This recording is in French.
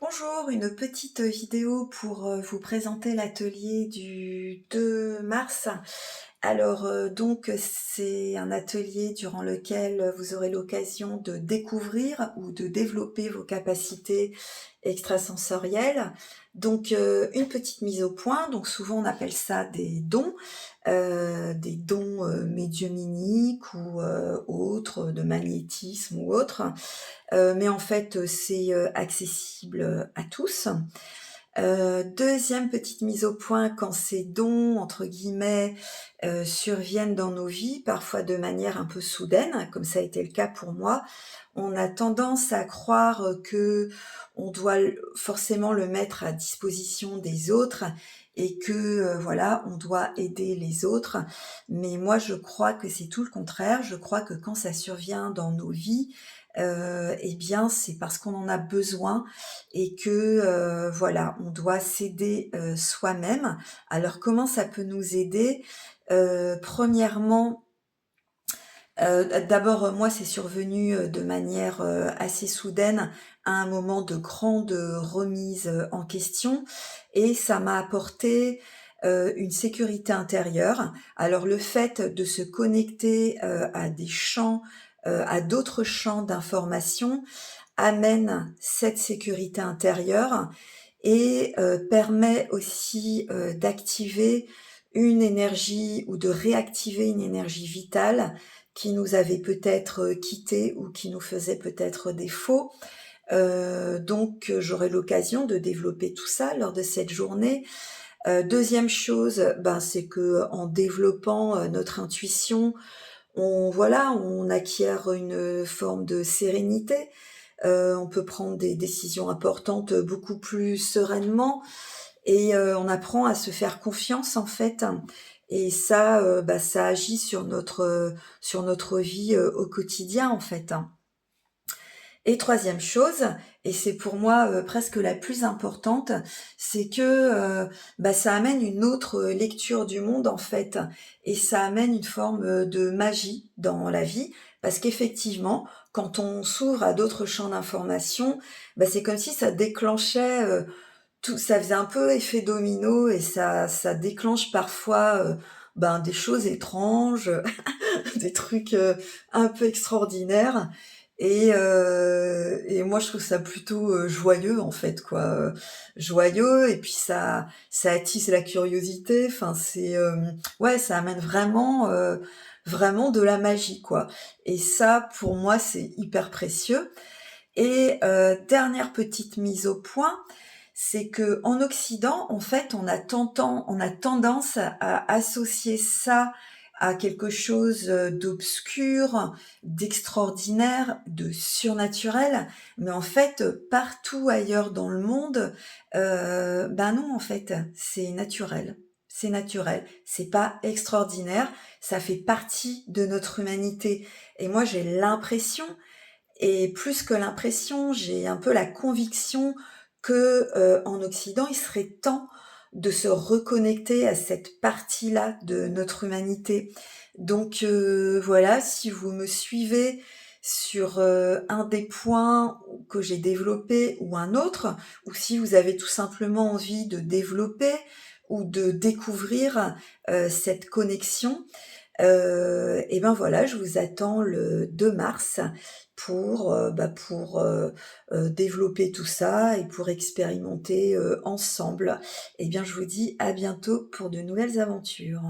Bonjour, une petite vidéo pour vous présenter l'atelier du 2 mars. Alors donc c'est un atelier durant lequel vous aurez l'occasion de découvrir ou de développer vos capacités extrasensorielles. Donc une petite mise au point, donc souvent on appelle ça des dons médiumniques ou autres, de magnétisme ou autres. Mais en fait, c'est, accessible, à tous. 2e petite mise au point, quand ces «dons» entre guillemets, surviennent dans nos vies, parfois de manière un peu soudaine, comme ça a été le cas pour moi, on a tendance à croire, que on doit forcément le mettre à disposition des autres et que, voilà, on doit aider les autres. Mais moi, je crois que c'est tout le contraire. Je crois que quand ça survient dans nos vies, et bien, c'est parce qu'on en a besoin et que, voilà, on doit s'aider, soi-même. Alors comment ça peut nous aider? Premièrement, d'abord, moi, c'est survenu, de manière, assez soudaine, à un moment de grande, remise, en question et ça m'a apporté, une sécurité intérieure. Alors le fait de se connecter, à des champs, à d'autres champs d'information amène cette sécurité intérieure et permet aussi, d'activer une énergie ou de réactiver une énergie vitale qui nous avait peut-être, quittés ou qui nous faisait peut-être défaut. Donc j'aurai l'occasion de développer tout ça lors de cette journée. 2e chose, ben, c'est qu'en développant, notre intuition, on acquiert une forme de sérénité. On peut prendre des décisions importantes, beaucoup plus sereinement et on apprend à se faire confiance, en fait et ça, bah, ça agit sur notre vie, au quotidien, en fait. Et 3e chose, et c'est pour moi, presque la plus importante, c'est que, bah, ça amène une autre, lecture du monde, en fait et ça amène une forme, de magie dans la vie. Parce qu'effectivement, quand on s'ouvre à d'autres champs d'information, bah, c'est comme si ça déclenchait, tout ça faisait un peu effet domino et ça déclenche parfois, ben, des choses étranges, des trucs, un peu extraordinaires et moi je trouve ça plutôt, joyeux en fait quoi, joyeux et puis ça attise la curiosité, enfin c'est, ouais ça amène vraiment, vraiment de la magie quoi et ça pour moi c'est hyper précieux et dernière petite mise au point, c'est qu'en Occident, en fait, on a tendance à associer ça à quelque chose, d'obscur, d'extraordinaire, de surnaturel. Mais en fait, partout ailleurs dans le monde, ben non, en fait, c'est naturel. C'est naturel, c'est pas extraordinaire, ça fait partie de notre humanité et moi j'ai l'impression et plus que l'impression, j'ai un peu la conviction que, en Occident, il serait temps de se reconnecter à cette partie-là de notre humanité. Donc, voilà, si vous me suivez sur, un des points que j'ai développés ou un autre, ou si vous avez tout simplement envie de développer ou de découvrir, cette connexion, et ben voilà, je vous attends le 2 mars pour, développer tout ça et pour expérimenter, ensemble. Eh bien, je vous dis à bientôt pour de nouvelles aventures.